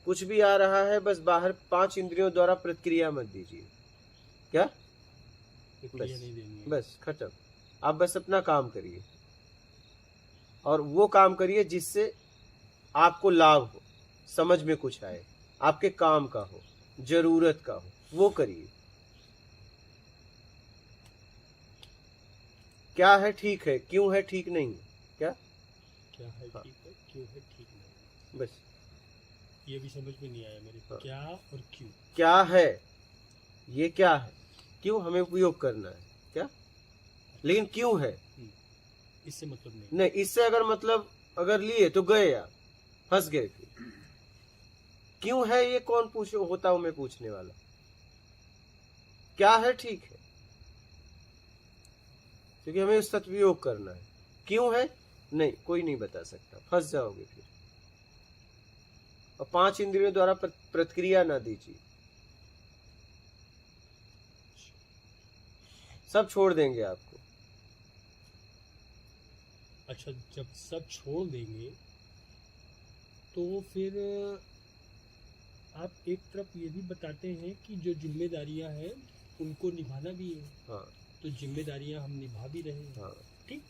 कुछ भी आ रहा है बस बाहर 5 इंद्रियों द्वारा प्रतिक्रिया मत दीजिए। क्या? प्रतिक्रिया नहीं देनी है। बस खत्म। आप बस अपना काम करिए और वो काम करिए जिससे आपको लाभ हो, समझ में कुछ आए, आपके काम का हो, जरूरत का हो, वो करिए। क्या है ठीक है, क्यों है ठीक नहीं है। क्या क्या है हाँ, ठीक है, क्यों है ठीक नहीं। बस ये भी समझ में नहीं आया मेरे। हाँ। क्या और क्यों। क्या है, ये क्या है, क्यों हमें उपयोग करना है, क्या, लेकिन क्यों है इससे मतलब नहीं। नहीं। इससे अगर मतलब अगर लिए तो गए यार, फंस गए। फिर क्यों है ये कौन पूछ होता हूं मैं पूछने वाला। क्या है ठीक है, क्योंकि हमें उस सदुपयोग करना है। क्यों है नहीं, कोई नहीं बता सकता, फंस जाओगे फिर। और 5 इंद्रियों द्वारा प्रतिक्रिया ना दीजिए, सब छोड़ देंगे आपको। अच्छा, जब सब छोड़ देंगे तो फिर आप एक तरफ ये भी बताते हैं कि जो जिम्मेदारियां हैं उनको निभाना भी है। हाँ तो जिम्मेदारियां हम निभा भी रहे हैं। हाँ ठीक।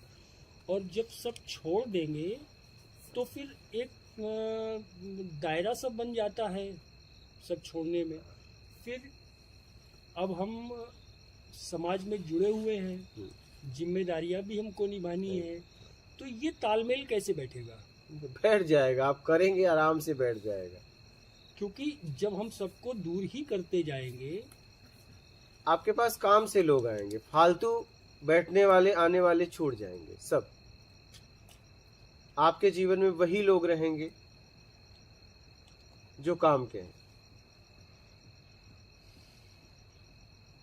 और जब सब छोड़ देंगे तो फिर एक दायरा सा बन जाता है सब छोड़ने में। फिर अब हम समाज में जुड़े हुए हैं, जिम्मेदारियां भी हमको निभानी है, तो ये तालमेल कैसे बैठेगा। बैठ जाएगा, आप करेंगे आराम से बैठ जाएगा। क्योंकि जब हम सबको दूर ही करते जाएंगे। आपके पास काम से लोग आएंगे, फालतू बैठने वाले आने वाले छूट जाएंगे सब। आपके जीवन में वही लोग रहेंगे जो काम के हैं,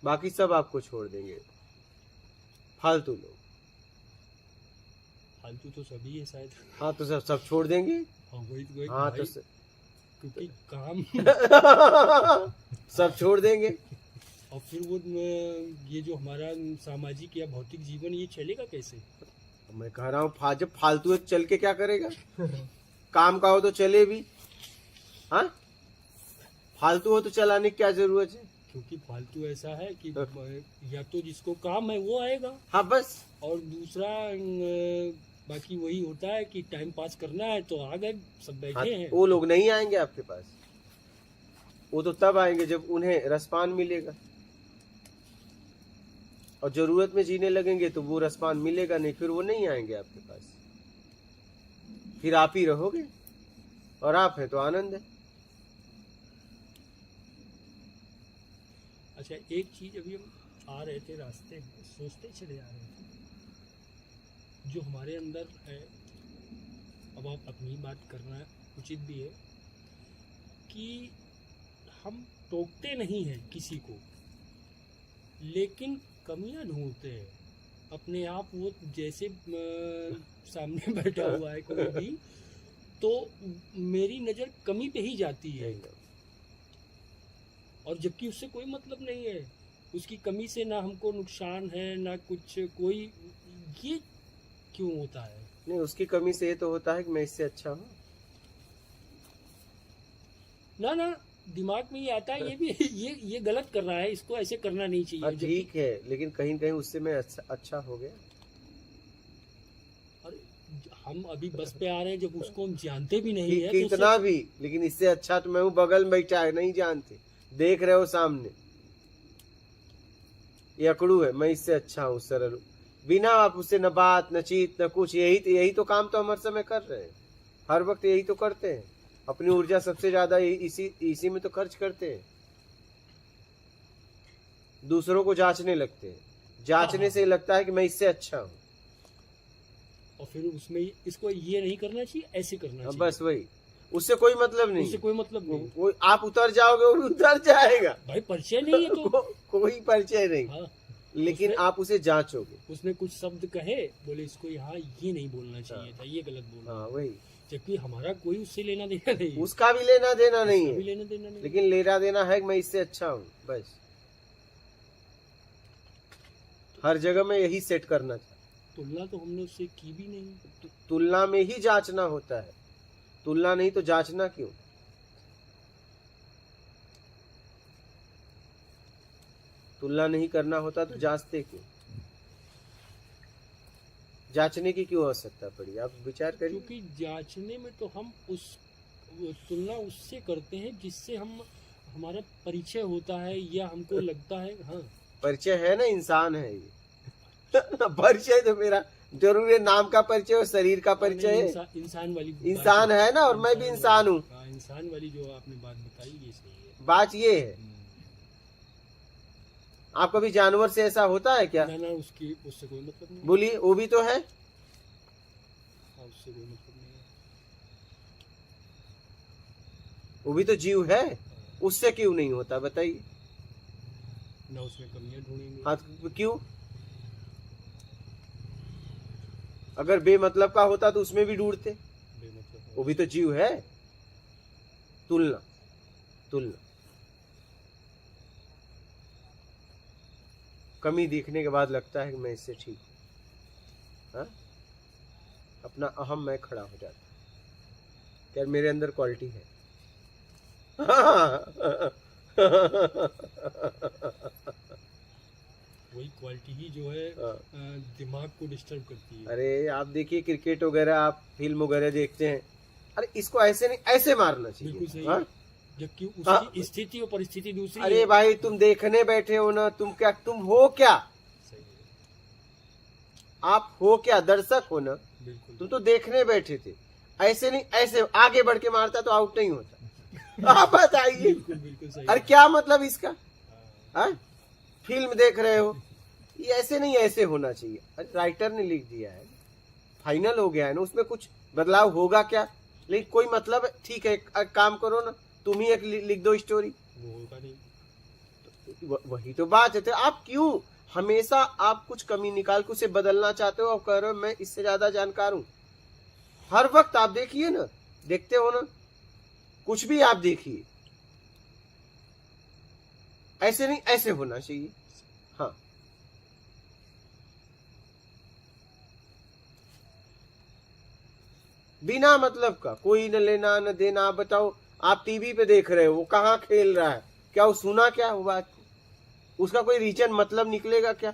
बाकी सब आपको छोड़ देंगे, फालतू लोग। फालतू तो सभी है शायद। हाँ तो सब छोड़ देंगे। हाँ वही तो एक हाँ भाई, तो क्योंकि काम सब छोड़ देंगे। और फिर वो ये जो हमारा सामाजिक या भौतिक जीवन ये चलेगा कैसे। मैं कह रहा हूँ जब फालतू एक चल के क्या करेगा, काम का हो तो चले भी। हाँ, फालतू हो तो चलाने की क्या जरूरत है। क्योंकि फालतू ऐसा है कि या तो जिसको काम है वो आएगा। हाँ बस। और दूसरा बाकी वही होता है कि टाइम पास करना है तो आ गए सब बैठे हाँ, हैं। वो लोग नहीं आएंगे आपके पास, वो तो तब आएंगे जब उन्हें रसपान मिलेगा। और जरूरत में जीने लगेंगे तो वो रसपान मिलेगा नहीं, फिर वो नहीं आएंगे आपके पास। फिर आप ही रहोगे, और आप हैं तो आनंद है। अच्छा, एक चीज अभी हम आ रहे थे रास्ते में सोचते चले आ रहे थे जो हमारे अंदर है। अब आप अपनी बात करना उचित भी है कि हम टोकते नहीं हैं किसी को, लेकिन कमियां ढूंढते हैं अपने आप। वो जैसे सामने बैठा हुआ है कोई भी, तो मेरी नज़र कमी पे ही जाती है। और जबकि उससे कोई मतलब नहीं है, उसकी कमी से ना हमको नुकसान है ना कुछ। कोई ये क्यों होता है। नहीं, उसकी कमी से ये तो होता है कि मैं इससे अच्छा हूँ। ना दिमाग में ये आता है ये भी ये गलत कर रहा है, इसको ऐसे करना नहीं चाहिए। ठीक है, लेकिन कहीं कहीं उससे मैं अच्छा हो गया। और हम अभी बस पे आ रहे हैं जब उसको हम जानते भी नहीं है कितना भी, लेकिन इससे अच्छा तो मैं हूँ बगल में बैठा है, नहीं जानते, देख रहे हो सामने ये अकड़ू है, मैं इससे अच्छा हूँ, सरल हूँ। बिना आप उससे न बात न चीत न कुछ, यही तो काम तो हम हर समय कर रहे हैं, हर वक्त यही तो करते हैं। अपनी ऊर्जा सबसे ज्यादा इसी में तो खर्च करते हैं। दूसरों को जांचने लगते हैं, जांचने से लगता है कि मैं इससे अच्छा हूँ, और फिर उसमें इसको ये नहीं करना चाहिए, ऐसे करना चाहिए। बस वही, उससे कोई मतलब नहीं, उससे कोई मतलब नहीं। कोई आप उतर जाओगे वो भी उतर जाएगा, भाई परिचय नहीं है तो कोई परिचय नहीं। हाँ, लेकिन आप उसे जांचोगे। उसने कुछ शब्द कहे, बोले इसको यहाँ ये नहीं बोलना चाहिए था, ये गलत बोलना। हाँ वही, जबकि हमारा कोई उससे लेना देना नहीं, उसका भी लेना देना नहीं है, लेना देना नहीं। लेकिन लेना देना है कि मैं इससे अच्छा हूँ, बस हर जगह में यही सेट करना चाहिए। तुलना तो हमने उससे की भी नहीं। तुलना में ही जांचना होता है, तुलना नहीं तो जांचना क्यों। तुलना नहीं करना होता तो जांचते क्यों? जांचने की क्यों आवश्यकता पड़ी? आप विचार करिए। क्योंकि जांचने में तो हम उस तुलना उससे करते हैं जिससे हम हमारा परिचय होता है या हमको लगता है हाँ परिचय है ना, इंसान है ये। परिचय तो मेरा जरूर है, नाम का परिचय और शरीर का परिचय है। इंसान वाली इंसान है ना, और मैं भी इंसान हूँ। हाँ, इंसान वाली जो आपने बात बताई ये सही है। बात ये है, आप कभी जानवर से ऐसा होता है क्या? ना ना उससे कोई मतलब नहीं। बोलिए, वो भी तो है। हाँ, उससे कोई मतलब नहीं है। वो भी तो जीव है, उससे क्यों नहीं होता बताइए? ना उसमें कमियां ढूंढेंगे। हाँ, तो क्यों? अगर बेमतलब का होता तो उसमें भी ढूंढते। बेमतलब वो भी तो जीव है। तुलना, तुलना। कमी देखने के बाद लगता है कि मैं इससे ठीक हूं। हाँ? अपना अहम मैं खड़ा हो जाता है, यार मेरे अंदर क्वालिटी है। वही क्वालिटी ही जो है हाँ। दिमाग को डिस्टर्ब करती है। अरे आप देखिए क्रिकेट वगैरह, आप फिल्म वगैरह देखते हैं, अरे इसको ऐसे नहीं, ऐसे मारना चाहिए। बिल्कुल सही हाँ? है। जबकि हाँ। उसकी स्थिति और परिस्थिति दूसरी अरे है। भाई तुम देखने बैठे हो ना, तुम क्या, तुम हो क्या? सही है। आप हो क्या? दर्शक हो ना, बिल्कुल तुम तो देखने बैठे थे। ऐसे नहीं, ऐसे आगे बढ़ के मारता तो आउट नहीं होता। आप बताइए। बिल्कुल बिल्कुल सही अरे है। क्या मतलब इसका? हाँ, हाँ? फिल्म देख रहे हो, ये ऐसे नहीं, ऐसे होना चाहिए। अरे राइटर ने लिख दिया है, फाइनल हो गया है ना, उसमें कुछ बदलाव होगा क्या? लेकिन कोई मतलब है, ठीक है, एक काम करो ना, तुम ही एक लिख दो स्टोरी। वो होगा नहीं। वही तो बात है। तो आप क्यों हमेशा आप कुछ कमी निकाल के उसे बदलना चाहते हो और कह रहे हो मैं इससे ज्यादा जानकार हूं? हर वक्त आप देखिए ना, देखते हो ना, कुछ भी आप देखिए, ऐसे नहीं, ऐसे होना चाहिए। हाँ, बिना मतलब का, कोई न लेना न देना। आप बताओ, आप टीवी पे देख रहे हो, वो कहाँ खेल रहा है, क्या वो सुना क्या वो बात? उसका कोई रीजन मतलब निकलेगा क्या?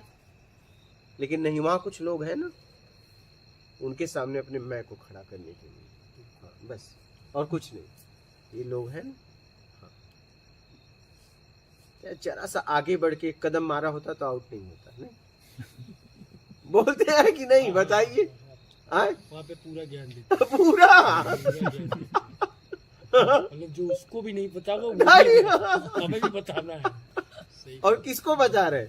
लेकिन नहीं, वहां कुछ लोग हैं ना, उनके सामने अपने मैं को खड़ा करने के लिए। हाँ, बस, और कुछ नहीं। ये लोग हैं ना। हाँ, जरा सा आगे बढ़ के एक कदम मारा होता तो आउट नहीं होता। नहीं बोलते हैं कि नहीं, बताइए। वहाँ पे पूरा ज्ञान देते पूरा मतलब जो उसको भी नहीं पता वो हमें भी बताना है। सही। और किसको बता रहे?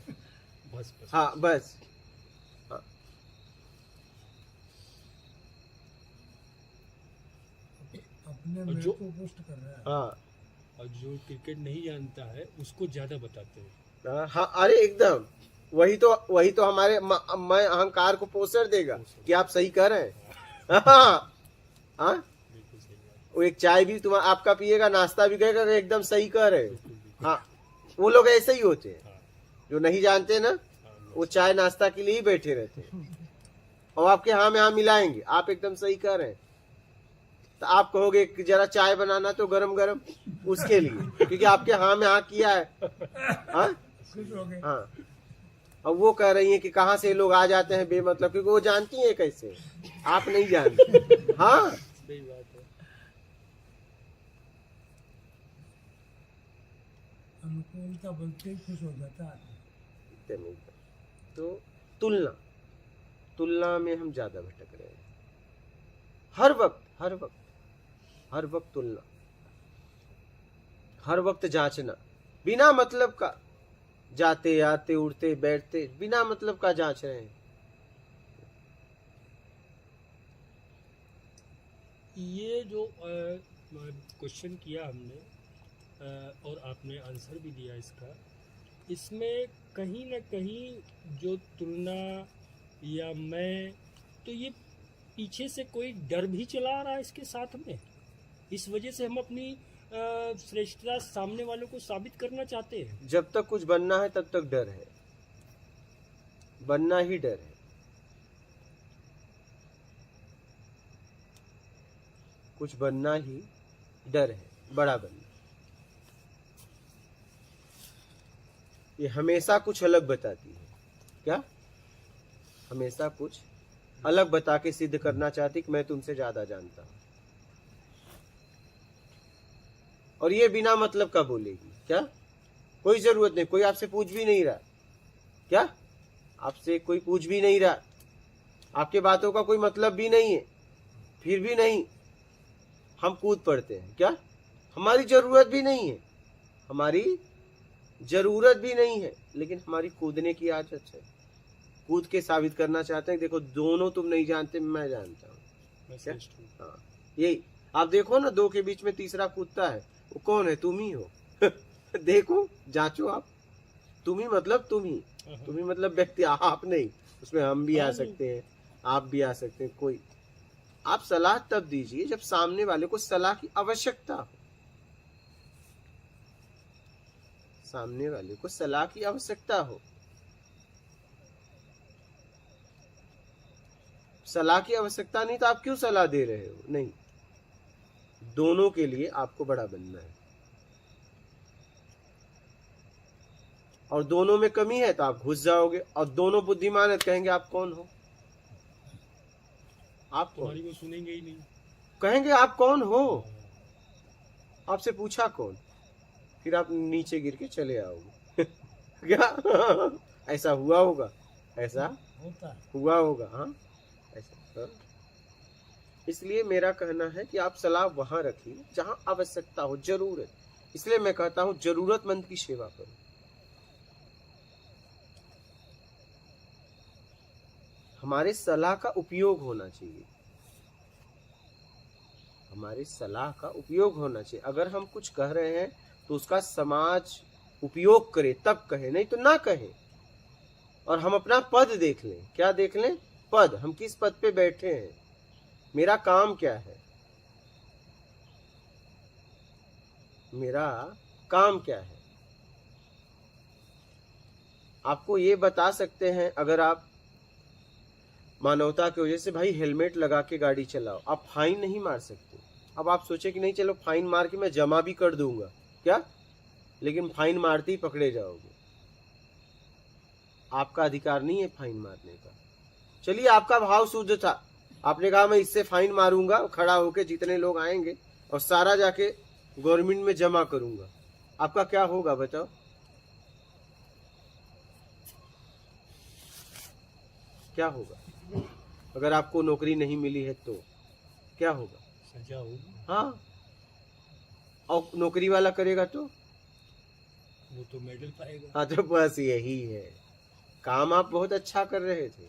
बस बस। हाँ, बस। हाँ, अपने और मैं जो को पोस्ट कर रहा है। हाँ, और जो क्रिकेट नहीं जानता है उसको ज्यादा बताते हैं। हाँ। अरे एकदम, वही तो हमारे मैं अहंकार को पोषण देगा कि आप सही कर रहे हैं। हाँ, हाँ। बिल्कुल सही बात। वो एक चाय भी तुम आपका पिएगा, नाश्ता भी करेगा, एकदम सही कर रहे हो। बिल्कुल बिल्कुल। हाँ, वो लोग ऐसे ही होते हैं, हाँ, जो नहीं जानते ना, हाँ, वो चाय नाश्ता के लिए ही बैठे रहते हैं, और आपके हाँ में हाँ मिलाएंगे, आप एकदम सही कर रहे हैं। तो आप कहोगे कि जरा चाय बनाना तो गरम गरम, उसके लिए, क्योंकि आपके हाँ में हाँ किया है। हाँ, खुश हो गए। हाँ। अब वो कह रही है कि कहाँ से लोग आ जाते हैं बेमतलब, क्योंकि वो जानती हैं कैसे, आप नहीं जानते। हाँ, सही बात है। अनुकूलता बोलते ही खुश हो जाता है। एकदम एकदम। तो तुलना, तुलना में हम ज्यादा भटक रहे हैं। हर वक्त, हर वक्त, हर वक्त तुलना, हर वक्त जांचना, बिना मतलब का, जाते आते उड़ते बैठते बिना मतलब का जांच रहे हैं। ये जो क्वेश्चन किया हमने और आपने आंसर भी दिया इसका, इसमें कहीं ना कहीं जो तुलना या मैं, तो ये पीछे से कोई डर भी चला आ रहा है इसके साथ में। इस वजह से हम अपनी श्रेष्ठता सामने वालों को साबित करना चाहते हैं। जब तक कुछ बनना है तब तक डर है, बनना ही डर है। कुछ बनना ही डर है, बड़ा बनना। ये हमेशा कुछ अलग बताती है। क्या? हमेशा कुछ अलग बता के सिद्ध करना चाहती कि मैं तुमसे ज्यादा जानता हूं। और ये बिना मतलब का बोलेगी। क्या? कोई जरूरत नहीं, कोई आपसे पूछ भी नहीं रहा। क्या? आपसे कोई पूछ भी नहीं रहा, आपके बातों का कोई मतलब भी नहीं है, फिर भी नहीं, हम कूद पड़ते हैं। क्या? हमारी जरूरत भी नहीं है, हमारी जरूरत भी नहीं है, लेकिन हमारी कूदने की आदत है। कूद के साबित करना चाहते हैं, देखो दोनों तुम नहीं जानते, मैं जानता हूँ। मैं क्या? श्रेष्ठ हूँ। हाँ, यही आप देखो ना, दो के बीच में तीसरा कूदता है, वो कौन है? तुम ही हो। देखो, जांचो आप, तुम ही मतलब तुम ही, तुम ही मतलब व्यक्ति, आप नहीं। उसमें हम भी आ सकते हैं, आप भी आ सकते हैं। कोई, आप सलाह तब दीजिए जब सामने वाले को सलाह की आवश्यकता हो। सामने वाले को सलाह की आवश्यकता हो। सलाह की आवश्यकता नहीं तो आप क्यों सलाह दे रहे हो? नहीं, दोनों के लिए आपको बड़ा बनना है, और दोनों में कमी है तो आप घुस जाओगे, और दोनों बुद्धिमान है तो कहेंगे आप कौन हो? आप कौन? तुम्हारी वो सुनेंगे ही नहीं। कहेंगे आप कौन हो? आपसे पूछा कौन? फिर आप नीचे गिर के चले आओगे। क्या? ऐसा हुआ होगा? ऐसा होता है। हुआ होगा? हाँ, ऐसा। हाँ? इसलिए मेरा कहना है कि आप सलाह वहां रखिए जहां आवश्यकता हो, जरूरत। इसलिए मैं कहता हूं जरूरतमंद की सेवा करो। हमारे सलाह का उपयोग होना चाहिए, हमारी सलाह का उपयोग होना चाहिए। अगर हम कुछ कह रहे हैं तो उसका समाज उपयोग करे तब कहे, नहीं तो ना कहे। और हम अपना पद देख लें। क्या देख लें? पद, हम किस पद पे बैठे हैं, मेरा काम क्या है, मेरा काम क्या है। आपको ये बता सकते हैं, अगर आप मानवता की वजह से भाई हेलमेट लगा के गाड़ी चलाओ, आप फाइन नहीं मार सकते। अब आप सोचे कि नहीं चलो फाइन मार के मैं जमा भी कर दूंगा, क्या? लेकिन फाइन मारते ही पकड़े जाओगे। आपका अधिकार नहीं है फाइन मारने का। चलिए, आपका भाव शुद्ध था, आपने कहा मैं इससे फाइन मारूंगा, खड़ा होके जितने लोग आएंगे और सारा जाके गवर्नमेंट में जमा करूंगा। आपका क्या होगा बताओ? क्या होगा? अगर आपको नौकरी नहीं मिली है तो क्या होगा? सजा होगी। हाँ, और नौकरी वाला करेगा तो वो तो मेडल पाएगा। हाँ, तो बस यही है। काम आप बहुत अच्छा कर रहे थे,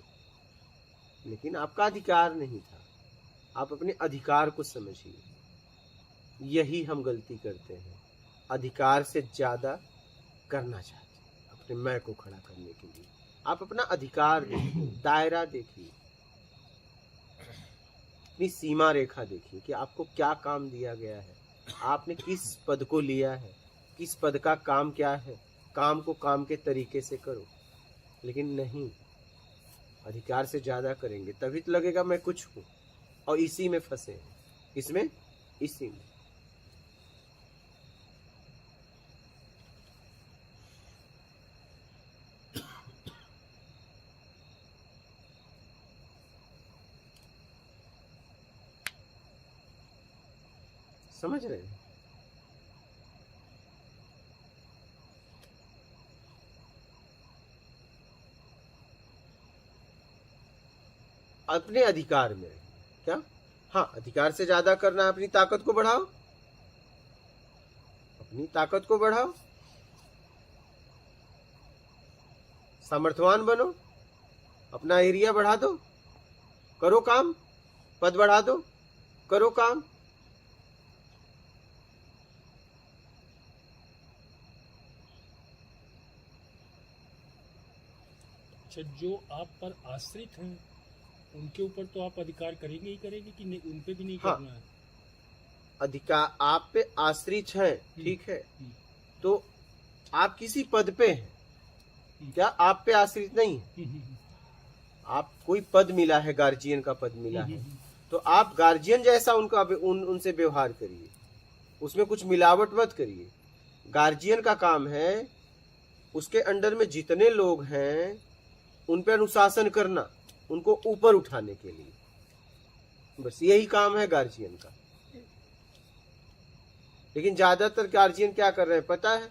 लेकिन आपका अधिकार नहीं था। आप अपने अधिकार को समझिए। यही हम गलती करते हैं, अधिकार से ज्यादा करना चाहते हैं अपने मैं को खड़ा करने के लिए। आप अपना अधिकार देखिए, दायरा देखिए, अपनी सीमा रेखा देखिए कि आपको क्या काम दिया गया है, आपने किस पद को लिया है, किस पद का काम क्या है। काम को काम के तरीके से करो, लेकिन नहीं अधिकार से ज्यादा करेंगे तभी तो लगेगा मैं कुछ हूं, और इसी में फंसे हैं। इसमें, इसी में। समझ रहे हैं? अपने अधिकार में रहिए। क्या? हाँ, अधिकार से ज्यादा करना है, अपनी ताकत को बढ़ाओ, अपनी ताकत को बढ़ाओ, सामर्थ्यवान बनो, अपना एरिया बढ़ा दो, करो काम, पद बढ़ा दो, करो काम। अच्छा, जो आप पर आश्रित हैं उनके ऊपर तो आप अधिकार करेंगे ही करेंगे कि नहीं, उन पे भी नहीं हाँ। करना है? अधिकार आप पे आश्रित है, ठीक है, तो आप किसी पद पे हैं, क्या आप पे आश्रित नहीं है? आप कोई पद मिला है, गार्जियन का पद मिला है, तो आप गार्जियन जैसा उनसे व्यवहार करिए, उसमें कुछ मिलावट मत करिए। गार्जियन का काम है उसके अंडर में जितने लोग हैं उन पे अनुशासन करना, उनको ऊपर उठाने के लिए, बस यही काम है गार्जियन का। लेकिन ज्यादातर गार्जियन क्या कर रहे हैं पता है?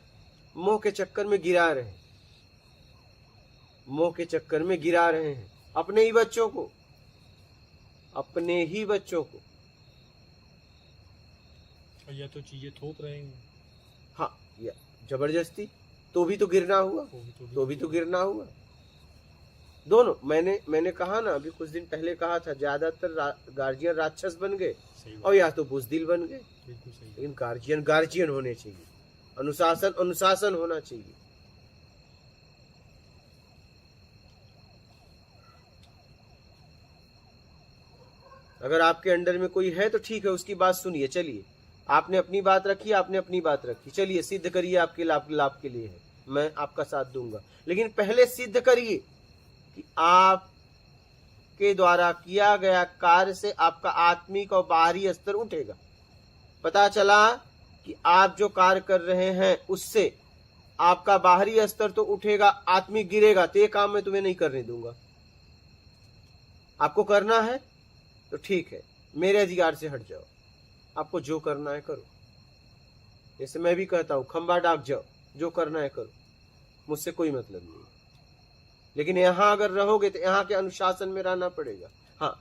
मोह के चक्कर में गिरा रहे हैं, मोह के चक्कर में गिरा रहे हैं अपने ही बच्चों को, अपने ही बच्चों को। या तो चीजें थोप रहे हैं, हाँ, या जबरदस्ती, तो भी तो गिरना हुआ, वो तो भी तो गिरना हुआ। दोनों, मैंने कहा ना अभी कुछ दिन पहले कहा था, ज्यादातर गार्जियन राक्षस बन गए सही बात, और या तो बुजदिल बन गए। बिल्कुल सही। लेकिन गार्जियन गार्जियन होने चाहिए, अनुशासन अनुशासन होना चाहिए। अगर आपके अंडर में कोई है तो ठीक है, उसकी बात सुनिए, चलिए। आपने अपनी बात रखी, आपने अपनी बात रखी, चलिए सिद्ध करिए, आपके लाभ के लिए है, मैं आपका साथ दूंगा। लेकिन पहले सिद्ध करिए कि आपके द्वारा किया गया कार्य से आपका आत्मिक और बाहरी स्तर उठेगा। पता चला कि आप जो कार्य कर रहे हैं उससे आपका बाहरी स्तर तो उठेगा, आत्मिक गिरेगा, तो ये काम मैं तुम्हें नहीं करने दूंगा। आपको करना है तो ठीक है, मेरे अधिकार से हट जाओ, आपको जो करना है करो। जैसे मैं भी कहता हूं, खंबा डाक जाओ, जो करना है करो, मुझसे कोई मतलब नहीं। लेकिन यहां अगर रहोगे तो यहाँ के अनुशासन में रहना पड़ेगा। हाँ,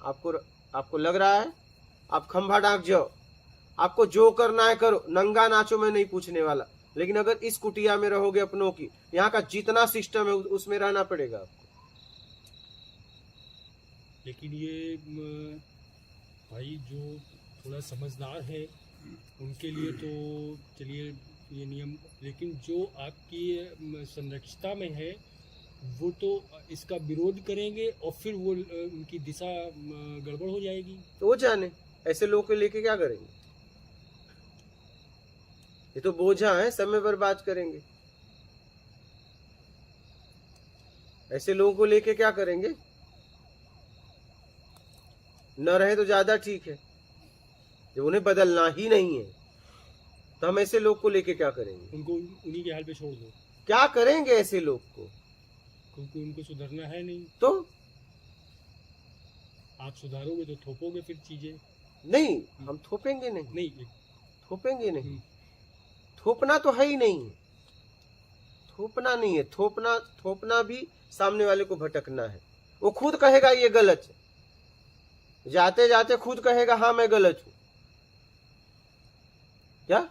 आपको लग रहा है आप खंबा डाक जाओ, आपको जो करना है करो, नंगा नाचो, मैं नहीं पूछने वाला। लेकिन अगर इस कुटिया में रहोगे अपनों की, यहाँ का जितना सिस्टम है उसमें रहना पड़ेगा आपको। लेकिन ये भाई जो थोड़ा समझदार है उनके लिए तो चलिए ये नियम, लेकिन जो आपकी संरक्षिता में है वो तो इसका विरोध करेंगे और फिर वो उनकी दिशा गड़बड़ हो जाएगी। तो वो जाने, ऐसे लोगों को लेके क्या करेंगे? ये तो बोझा है, समय बर्बाद करेंगे। ऐसे लोगों को लेके क्या करेंगे? न रहे तो ज्यादा ठीक है। जब उन्हें बदलना ही नहीं है तो हम ऐसे लोग को लेके क्या करेंगे? उनको उन्हीं के हाल पे छोड़ दो। क्या करेंगे ऐसे लोग को? क्योंकि उनको सुधरना है नहीं। तो आप सुधारोगे तो थोपोगे फिर चीजें। नहीं, हम थोपेंगे नहीं, नहीं, थोपेंगे नहीं। थोपना तो है ही नहीं है, थोपना नहीं है। थोपना भी सामने वाले को भटकना है। वो खुद कहेगा ये गलत है, जाते जाते खुद कहेगा हाँ मैं गलत हूं। क्या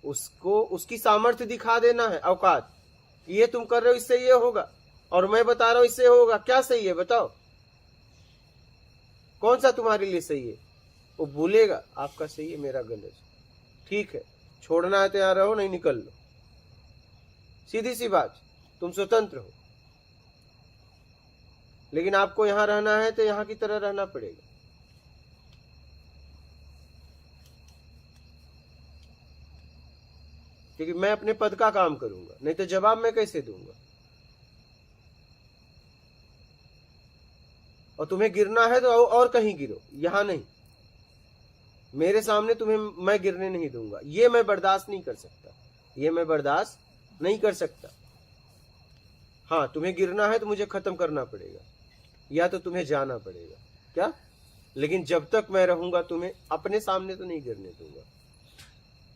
उसको उसकी सामर्थ्य दिखा देना है, औकात, ये तुम कर रहे हो इससे ये होगा और मैं बता रहा हूं इससे होगा, क्या सही है बताओ, कौन सा तुम्हारे लिए सही है? वो बोलेगा आपका सही है, मेरा गलत है, ठीक है, छोड़ना है तो यहां रहो, नहीं निकल लो, सीधी सी बात, तुम स्वतंत्र हो। लेकिन आपको यहां रहना है तो यहां की तरह रहना पड़ेगा। क्योंकि मैं अपने पद का काम करूंगा, नहीं तो जवाब मैं कैसे दूंगा? और तुम्हें गिरना है तो और कहीं गिरो, यहां नहीं। मेरे सामने तुम्हें मैं गिरने नहीं दूंगा, ये मैं बर्दाश्त नहीं कर सकता, ये मैं बर्दाश्त नहीं कर सकता। हाँ, तुम्हें गिरना है तो मुझे खत्म करना पड़ेगा, या तो तुम्हें जाना पड़ेगा, क्या? लेकिन जब तक मैं रहूंगा तुम्हें अपने सामने तो नहीं गिरने दूंगा।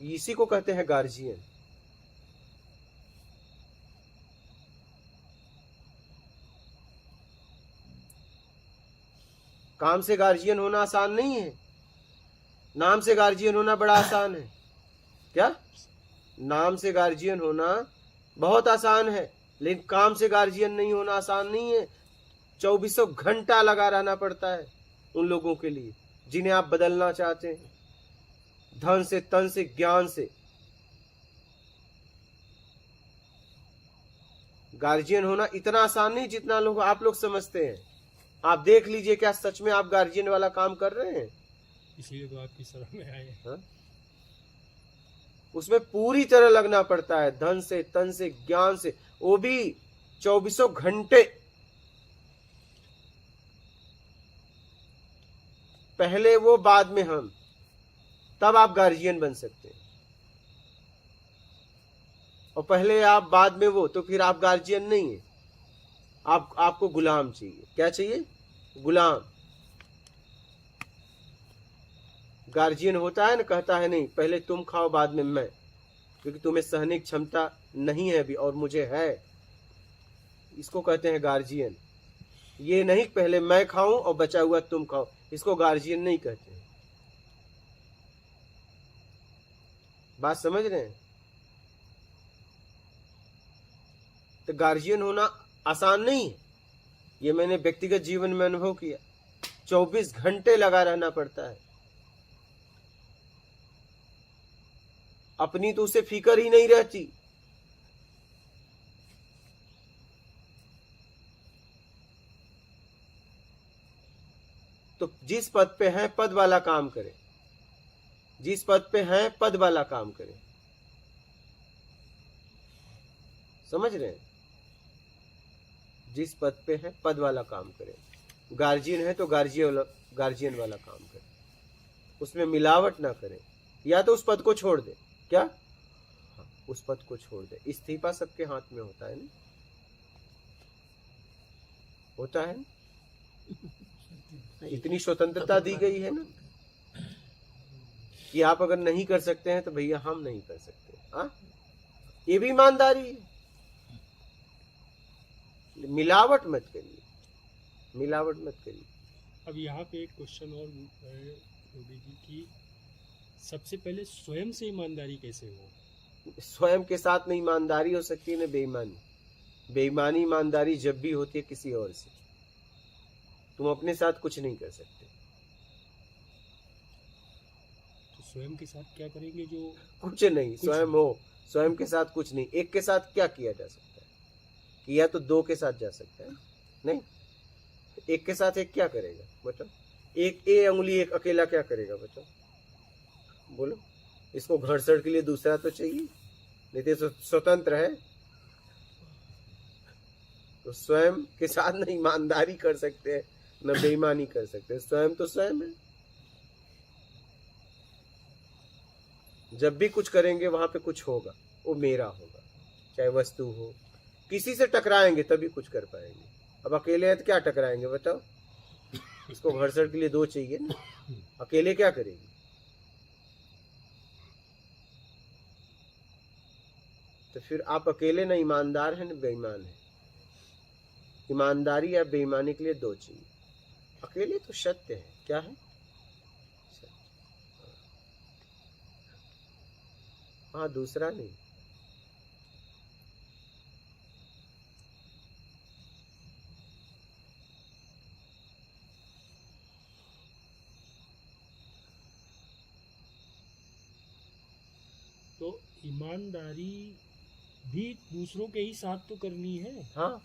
इसी को कहते हैं गार्जियन। काम से गार्जियन होना आसान नहीं है, नाम से गार्जियन होना बड़ा आसान है। क्या? नाम से गार्जियन होना बहुत आसान है, लेकिन काम से गार्जियन नहीं होना आसान नहीं है। 24 घंटा लगा रहना पड़ता है उन लोगों के लिए जिन्हें आप बदलना चाहते हैं, धन से, तन से, ज्ञान से। गार्जियन होना इतना आसान नहीं जितना आप लोग समझते हैं। आप देख लीजिए, क्या सच में आप गार्जियन वाला काम कर रहे हैं? इसीलिए तो आपकी शरण में आए हैं। हाँ? उसमें पूरी तरह लगना पड़ता है, धन से, तन से, ज्ञान से, वो भी 24 घंटे। पहले वो, बाद में हम, तब आप गार्जियन बन सकते हैं। और पहले आप बाद में वो, तो फिर आप गार्जियन नहीं है। आपको गुलाम चाहिए। क्या चाहिए? गुलाम। गार्जियन होता है ना, कहता है नहीं पहले तुम खाओ बाद में मैं, क्योंकि तुम्हें सहने की क्षमता नहीं है अभी और मुझे है। इसको कहते हैं गार्जियन। ये नहीं पहले मैं खाऊं और बचा हुआ तुम खाओ, इसको गार्जियन नहीं कहते हैं। बात समझ रहे हैं? तो गार्जियन होना आसान नहीं है। ये मैंने व्यक्तिगत जीवन में अनुभव किया। 24 घंटे लगा रहना पड़ता है। अपनी तो उसे फिक्र ही नहीं रहती। तो जिस पद पे है पद वाला काम करें। जिस पद पे है पद वाला काम करें। समझ रहे हैं? जिस पद पे है पद वाला काम करें। गार्जियन है तो गार्जियन वाला काम करें। उसमें मिलावट ना करें। या तो उस पद को छोड़ दे। क्या? हाँ, उस पद को छोड़ दे। इस्तीफा सबके हाथ में होता है ना? होता है ना? इतनी स्वतंत्रता दी गई है ना कि आप अगर नहीं कर सकते हैं तो भैया हम नहीं कर सकते। हाँ, ये भी ईमानदारी है। मिलावट मत करिए। मिलावट मत करिए। अब यहाँ पे एक क्वेश्चन और है योगी जी की, सबसे पहले स्वयं से ईमानदारी कैसे हो? स्वयं के साथ न ईमानदारी हो सकती है न बेईमानी। बेईमानी ईमानदारी जब भी होती है किसी और से। तुम अपने साथ कुछ नहीं कर सकते। तो स्वयं के साथ क्या करेंगे? जो कुछ नहीं, स्वयं हो। स्वयं के साथ कुछ नहीं। एक के साथ क्या किया जा सकता है? किया तो दो के साथ जा सकता है। नहीं, एक के साथ एक क्या करेगा बताओ? एक अंगुली एक अकेला क्या करेगा बताओ? बोलो। इसको घर्षण के लिए दूसरा तो चाहिए, नहीं तो स्वतंत्र है। तो स्वयं के साथ न ईमानदारी कर सकते हैं न बेईमानी कर सकते हैं। स्वयं तो स्वयं है। जब भी कुछ करेंगे वहां पे कुछ होगा, वो मेरा होगा। चाहे वस्तु हो, किसी से टकराएंगे तभी कुछ कर पाएंगे। अब अकेले हैं तो क्या टकराएंगे बताओ? इसको घर्षण के लिए दो चाहिए ना। अकेले क्या करेंगे? तो फिर आप अकेले न ईमानदार हैं न बेईमान हैं। ईमानदारी या बेईमानी के लिए दो चाहिए। अकेले तो सत्य है। क्या है? सत्य। हाँ, दूसरा नहीं। तो ईमानदारी भी दूसरों के ही साथ तो करनी है। हाँ,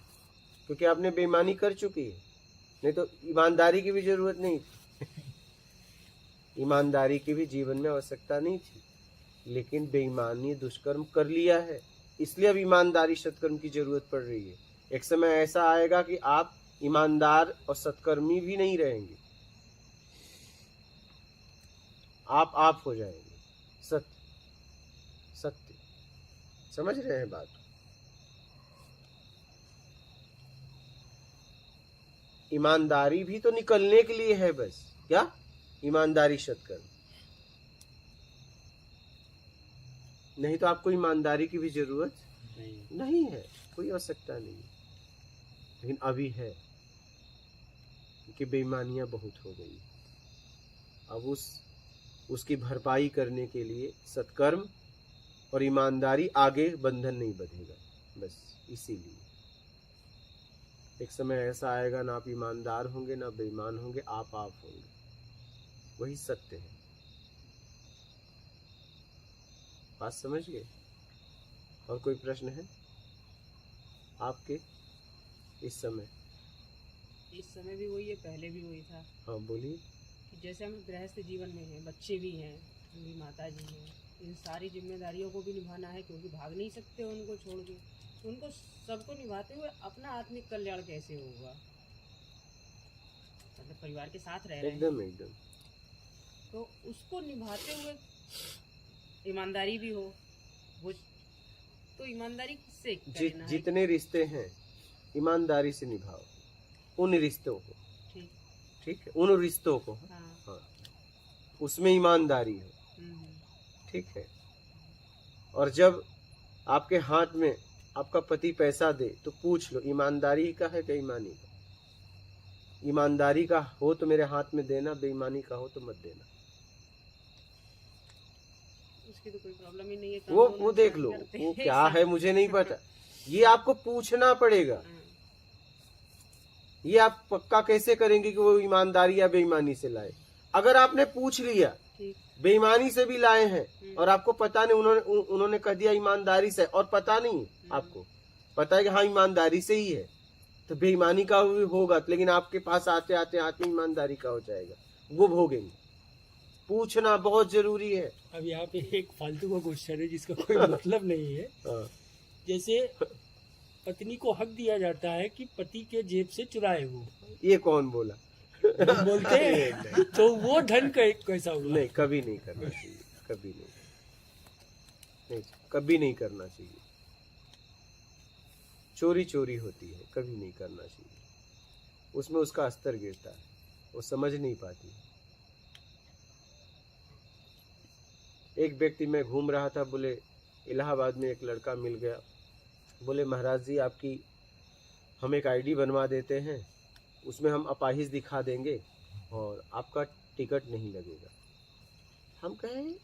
क्योंकि आपने बेईमानी कर चुकी है। नहीं तो ईमानदारी की भी जरूरत नहीं थी। ईमानदारी की भी जीवन में आवश्यकता नहीं थी, लेकिन बेईमानी दुष्कर्म कर लिया है, इसलिए अब ईमानदारी सत्कर्म की जरूरत पड़ रही है। एक समय ऐसा आएगा कि आप ईमानदार और सत्कर्मी भी नहीं रहेंगे। आप हो जाएंगे। सत्य सत्य। समझ रहे हैं बात? ईमानदारी भी तो निकलने के लिए है बस। क्या? ईमानदारी सत्कर्म। नहीं तो आपको ईमानदारी की भी जरूरत नहीं है। कोई आवश्यकता नहीं। लेकिन अभी है कि बेईमानियां बहुत हो गई। अब उसकी भरपाई करने के लिए सत्कर्म और ईमानदारी आगे बंधन नहीं बंधेगा। बस इसीलिए एक समय ऐसा आएगा ना आप ईमानदार होंगे ना बेईमान होंगे, आप होंगे। वही सत्य है। बात समझ गए? और कोई प्रश्न है आपके? इस समय भी वही है, पहले भी वही था। हाँ, बोलिए। कि जैसे हम गृहस्थ जीवन में हैं, बच्चे भी हैं, मेरी माता जी हैं, इन सारी जिम्मेदारियों को भी निभाना है, क्योंकि भाग नहीं सकते उनको छोड़ के। तो उनको सबको निभाते हुए अपना आत्मिक कल्याण कैसे होगा? मतलब परिवार के साथ रह रहे हैं, एकदम तो उसको निभाते हुए ईमानदारी भी हो, वो तो ईमानदारी से करना है। जितने रिश्ते हैं ईमानदारी से निभाओ, उन रिश्तों को, ठीक। ठीक है, उन रिश्तों को, हाँ। हाँ, उसमें ईमानदारी हो, ठीक है। और जब आपके हाथ में आपका पति पैसा दे तो पूछ लो ईमानदारी का है, बेईमानी का। ईमानदारी का हो तो मेरे हाथ में देना, बेईमानी का हो तो मत देना। उसकी तो कोई प्रॉब्लम ही नहीं है। वो देख लो वो क्या है, मुझे नहीं पता, ये आपको पूछना पड़ेगा। ये आप पक्का कैसे करेंगे कि वो ईमानदारी या बेईमानी से लाए? अगर आपने पूछ लिया बेईमानी से भी लाए हैं और आपको पता नहीं, उन्होंने कह दिया ईमानदारी से, और पता नहीं आपको पता है कि हाँ ईमानदारी से ही है, तो बेईमानी का भी होगा, लेकिन आपके पास आते आते हाथ में ईमानदारी का हो जाएगा, वो भोगेंगे। पूछना बहुत जरूरी है। अब यहाँ पे एक फालतू का क्वेश्चन है जिसका कोई मतलब नहीं है। जैसे पत्नी को हक दिया जाता है कि पति के जेब से चुराए वो, ये कौन बोला? बोलते हैं तो वो धन कैसा हुआ? नहीं, कभी नहीं करना चाहिए, कभी नहीं, कभी नहीं करना चाहिए। चोरी चोरी होती है, कभी नहीं करना चाहिए। उसमें उसका अस्तर गिरता है, वो समझ नहीं पाती। एक व्यक्ति में घूम रहा था, बोले इलाहाबाद में एक लड़का मिल गया, बोले महाराज जी आपकी हम एक आईडी बनवा देते हैं, उसमें हम अपाहिज दिखा देंगे और आपका टिकट नहीं लगेगा। हम कहें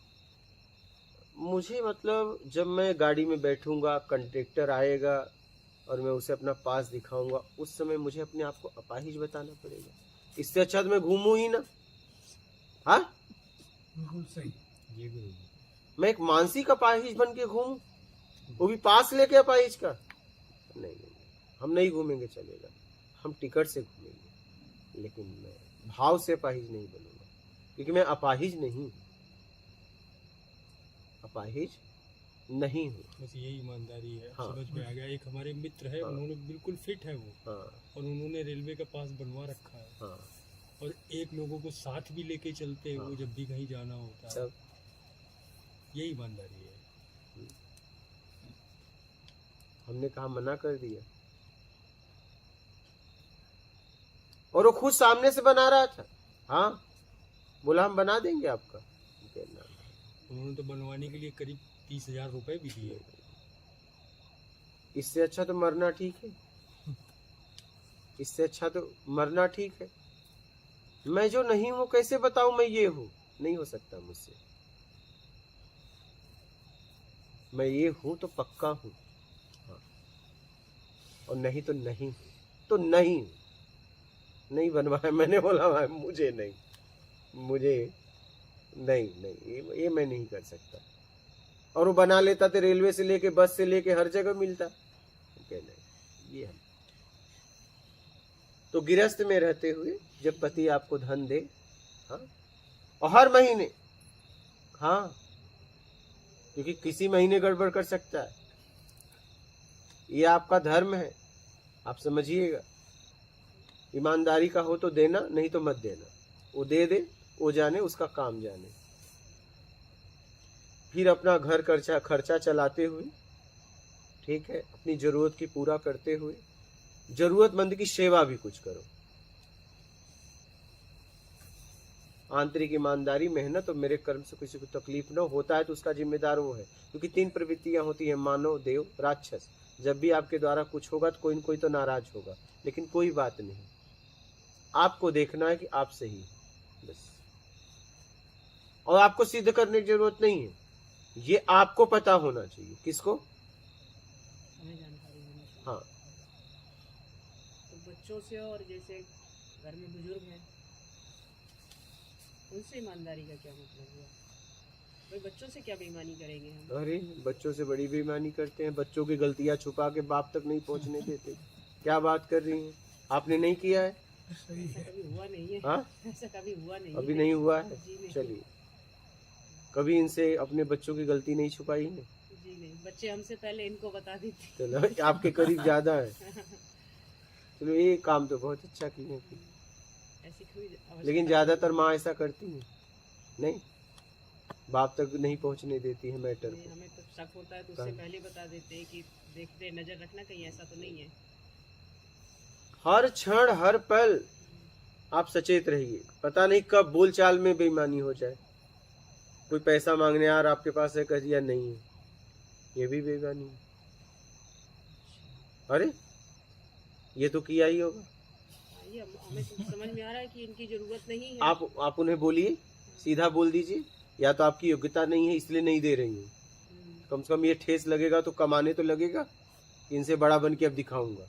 मुझे मतलब जब मैं गाड़ी में बैठूंगा, कंडक्टर आएगा और मैं उसे अपना पास दिखाऊंगा, उस समय मुझे अपने आप को अपाहिज बताना पड़ेगा। इससे अच्छा तो मैं घूमूं ही ना। हाँ, बिल्कुल सही। मैं एक मानसिक अपाहिज बन के घूमूं, वो भी पास लेके अपाहिज का? नहीं, हम नहीं घूमेंगे, चलेगा, हम टिकट से घूमेंगे, लेकिन मैं भाव से अपाहिज नहीं बनूंगा, क्योंकि मैं अपाहिज नहीं, अपाहिज नहीं हूँ। बस यही ईमानदारी है। हाँ। समझ में आ गया। एक हमारे मित्र है, हाँ। उन्होंने बिल्कुल फिट है वो, हाँ, और उन्होंने रेलवे का पास बनवा रखा है, हाँ, और एक लोगों को साथ भी लेके चलते हैं हाँ। वो जब भी कहीं जाना होता है। सब यही ईमानदारी है। हमने कहा मना कर दिया, और वो खुद सामने से बना रहा था। हाँ, बोला हम बना देंगे आपका। उन्होंने तो बनवाने के लिए करीब 30,000 रुपए भी दिए। इससे अच्छा तो मरना ठीक है, इससे अच्छा तो मरना ठीक है। मैं जो नहीं हूं कैसे बताऊं मैं ये हूं? नहीं हो सकता मुझसे। मैं ये हूं तो पक्का हूं, हाँ, और नहीं तो नहीं हूं, तो नहीं नहीं बनवाया। मैंने बोला भाई मुझे नहीं, मुझे नहीं, ये मैं नहीं कर सकता। और वो बना लेता तो रेलवे से लेके बस से लेके हर जगह मिलता। नहीं, ये हम तो गृहस्थ में रहते हुए जब पति आपको धन दे, हाँ, और हर महीने, हाँ, क्योंकि किसी महीने गड़बड़ कर सकता है, ये आपका धर्म है, आप समझिएगा। ईमानदारी का हो तो देना, नहीं तो मत देना। वो दे दे, वो जाने, उसका काम जाने। फिर अपना घर खर्चा चलाते हुए, ठीक है, अपनी जरूरत की पूरा करते हुए जरूरतमंद की सेवा भी कुछ करो। आंतरिक ईमानदारी, मेहनत और मेरे कर्म से किसी को तकलीफ न होता है तो उसका जिम्मेदार वो है। क्योंकि 3 प्रवृत्तियां होती है, मानव, देव, राक्षस। जब भी आपके द्वारा कुछ होगा तो कोई न कोई तो नाराज होगा, लेकिन कोई बात नहीं, आपको देखना है कि आप सही हैं बस। और आपको सिद्ध करने की जरूरत नहीं है, ये आपको पता होना चाहिए। किसको? हमें जानकारी होनी चाहिए। हाँ, तो बच्चों से, और जैसे घर में बुजुर्ग हैं, उनसे ईमानदारी का क्या मतलब हुआ? भाई बच्चों से क्या बेईमानी करेंगे हम? अरे बच्चों से बड़ी बेईमानी करते हैं। बच्चों की गलतियां छुपा के बाप तक नहीं पहुंचने देते। क्या बात कर रही हैं? आपने नहीं किया है? सही ऐसा है। कभी हुआ नहीं है। हाँ, ऐसा कभी हुआ नहीं अभी है। नहीं हुआ है। जी नहीं। चलिए, कभी इनसे अपने बच्चों की गलती नहीं छुपाई है? जी नहीं, बच्चे हमसे पहले इनको बता देते। चलो, आपके करीब ज्यादा है। चलो, ये काम तो बहुत अच्छा किए हैं। ऐसी कोई आवश्यकता लेकिन ज्यादातर माँ ऐसा करती है नहीं, बाप तक नहीं पहुंचने देती है मैटर नहीं, को। हमें तो शक होता है तो उससे पहले बता देते हैं कि देखते नजर रखना कहीं ऐसा तो नहीं है। हर क्षण हर पल आप सचेत रहिए, पता नहीं कब बोलचाल में बेईमानी हो जाए। कोई पैसा मांगने आ रहा आपके पास है, कह दिया नहीं है, ये भी बेईमानी है। अरे ये तो किया ही होगा। ये हमें तो समझ में आ रहा है कि इनकी जरूरत नहीं है। आप उन्हें बोलिए, सीधा बोल दीजिए, या तो आपकी योग्यता नहीं है इसलिए नहीं दे रही हूँ। कम से कम ये ठेस लगेगा तो कमाने तो लगेगा, इनसे बड़ा बन के अब दिखाऊंगा।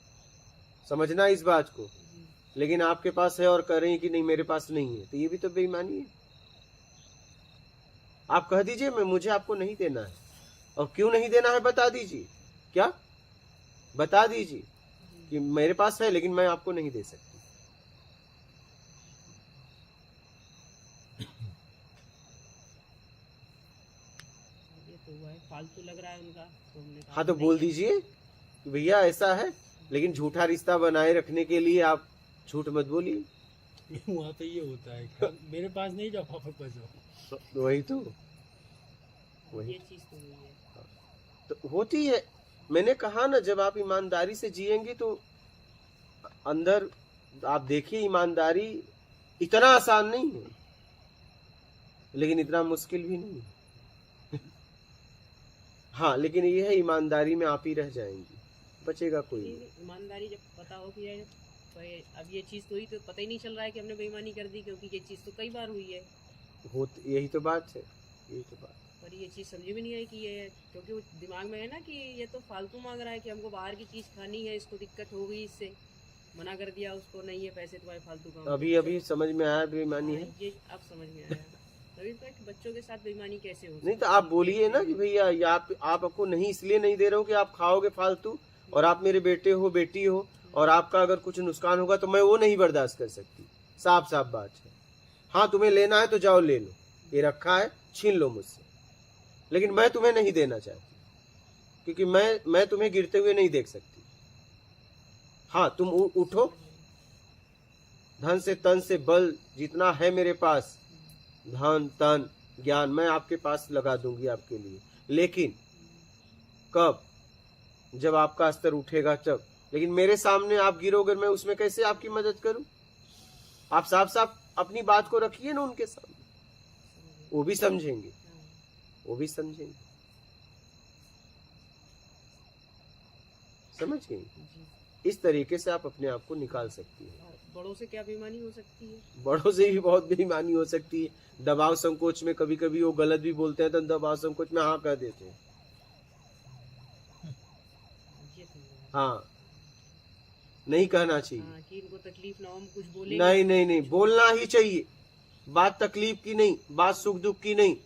समझना इस बात को। लेकिन आपके पास है और कह रही हैं कि नहीं मेरे पास नहीं है, तो ये भी तो बेईमानी है। आप कह दीजिए मुझे आपको नहीं देना है, और क्यों नहीं देना है बता दीजिए। क्या बता दीजिए कि मेरे पास है लेकिन मैं आपको नहीं दे सकती। ये तो हुआ है, फालतू लग रहा है उनका, तो हमने कहा हाँ तो नहीं बोल है। दीजिए कि भैया ऐसा है, लेकिन झूठा रिश्ता बनाए रखने के लिए आप झूठ मत बोलिए। वहाँ पे ये होता है कि मेरे पास नहीं जाओ, पापा के पास जाओ। वही तो वही ये चीज तो हुई है। तो होती है। मैंने कहा ना, जब आप ईमानदारी से जिएंगे तो अंदर आप देखिए, ईमानदारी इतना आसान नहीं है, लेकिन इतना मुश्किल भी नहीं है। हाँ लेकिन ये है, ईमानदारी में आप ही रह जाएंगी, बचेगा कोई नहीं। ईमानदारी जब पता हो कि तो अब ये चीज तो हुई तो पता ही नहीं चल रहा है कि हमने बेईमानी कर दी, क्योंकि ये चीज तो कई बार हुई है। यही तो बात है, यही तो बात। पर ये चीज समझ में नहीं आई कि ये है, क्योंकि वो दिमाग में है ना कि ये तो फालतू मांग रहा है कि हमको बाहर की चीज खानी है, इसको दिक्कत हो गई, इससे मना कर दिया उसको, नहीं है पैसे तुम्हारे फालतू काम। अभी अभी समझ में आया बेईमानी है। ये अब समझ में आया। तभी तो एक बच्चों के साथ बेईमानी कैसे हो नहीं तो आप बोलिए ना कि भैया ये आपको नहीं इसलिए नहीं दे रहा हूँ कि आप खाओगे फालतू, और आप मेरे बेटे हो बेटी हो, और आपका अगर कुछ नुकसान होगा तो मैं वो नहीं बर्दाश्त कर सकती। साफ साफ बात है। हाँ तुम्हें लेना है तो जाओ ले लो, ये रखा है छीन लो मुझसे, लेकिन मैं तुम्हें नहीं देना चाहती, क्योंकि मैं तुम्हें गिरते हुए नहीं देख सकती। हाँ तुम उठो, धन से तन से बल जितना है मेरे पास, धन तन ज्ञान मैं आपके पास लगा दूंगी आपके लिए, लेकिन कब, जब आपका स्तर उठेगा तब। लेकिन मेरे सामने आप गिरोगे, मैं उसमें कैसे आपकी मदद करूं? आप साफ साफ अपनी बात को रखिए ना उनके सामने, वो भी समझेंगे, वो भी समझेंगे। समझ गई? इस तरीके से आप अपने आप को निकाल सकती हैं। बड़ों से क्या बेईमानी हो सकती है? बड़ों से भी बहुत बेईमानी हो सकती है। दबाव संकोच में कभी कभी वो गलत भी बोलते हैं, तो दबाव संकोच में हाँ कह देते हैं। ये तो है। हाँ नहीं कहना चाहिए। हाँ, कि इनको तकलीफ ना हो, हम कुछ बोले नहीं नहीं नहीं, बोलना ही चाहिए। बात तकलीफ की नहीं, बात सुख दुख की नहीं।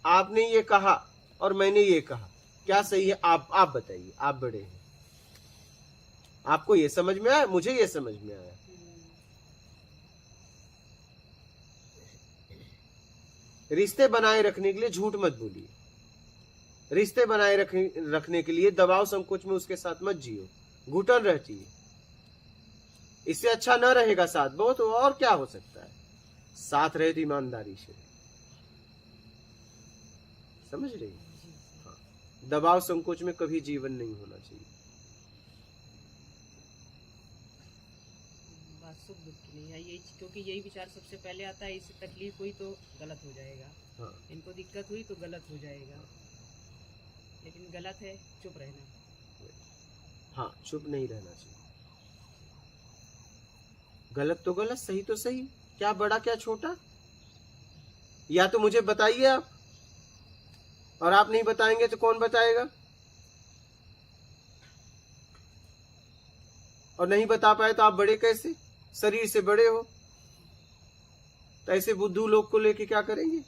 आपने ये कहा और मैंने ये कहा, क्या सही है? आप बताइए, आप बड़े हैं, आपको ये समझ में आया, मुझे ये समझ में आया। रिश्ते बनाए रखने के लिए झूठ मत बोलिए, रिश्ते बनाए रखने के लिए दबाव संकोच में उसके साथ मत जियो, घुटन रहती है। इससे अच्छा न रहेगा साथ, बहुत और क्या हो सकता है। साथ रहे तो ईमानदारी से, समझ रही? हाँ, दबाव संकोच में कभी जीवन नहीं होना चाहिए। बात सुख दुख की नहीं है, यही क्योंकि यही विचार सबसे पहले आता है, इससे तकलीफ हुई तो गलत हो जाएगा, हाँ इनको दिक्कत हुई तो गलत हो जाएगा। लेकिन गलत है चुप रहना। हाँ, चुप नहीं रहना चाहिए। गलत तो गलत, सही तो सही, क्या बड़ा क्या छोटा। या तो मुझे बताइए आप, और आप नहीं बताएंगे तो कौन बताएगा? और नहीं बता पाए तो आप बड़े कैसे? शरीर से बड़े हो तो ऐसे बुद्धू लोग को लेके क्या करेंगे?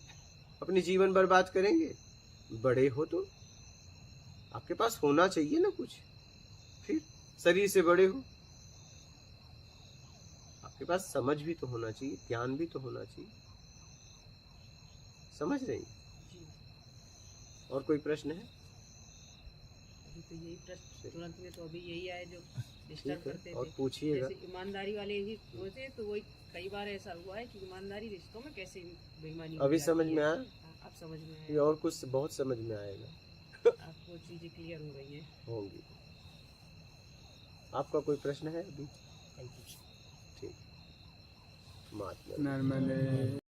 अपने जीवन बर्बाद करेंगे? बड़े हो तो आपके पास होना चाहिए ना कुछ। फिर शरीर से बड़े हो, आपके पास समझ भी तो होना चाहिए, ज्ञान भी तो होना चाहिए। समझ रही? जी, और कोई प्रश्न है? अभी तो यही प्रश्न तुरंत में तो अभी यही आए जो डिस्टर्ब ठीक है, करते और थे। पूछिएगा। जैसे ईमानदारी वाले ही होते तो वही कई बार ऐसा हुआ है कि ईमानदारी रिश्तों में कैसे बेईमानी हो अभी जाती समझ है। में आया? हाँ, आप समझ में ये आए, और कुछ बहुत समझ में आएगा, आपको चीज़ें क्लियर हो रही हैं। होंगी। आपका कोई प्रश्न है अभी? कल कुछ ठीक, महात्मा नर्मदे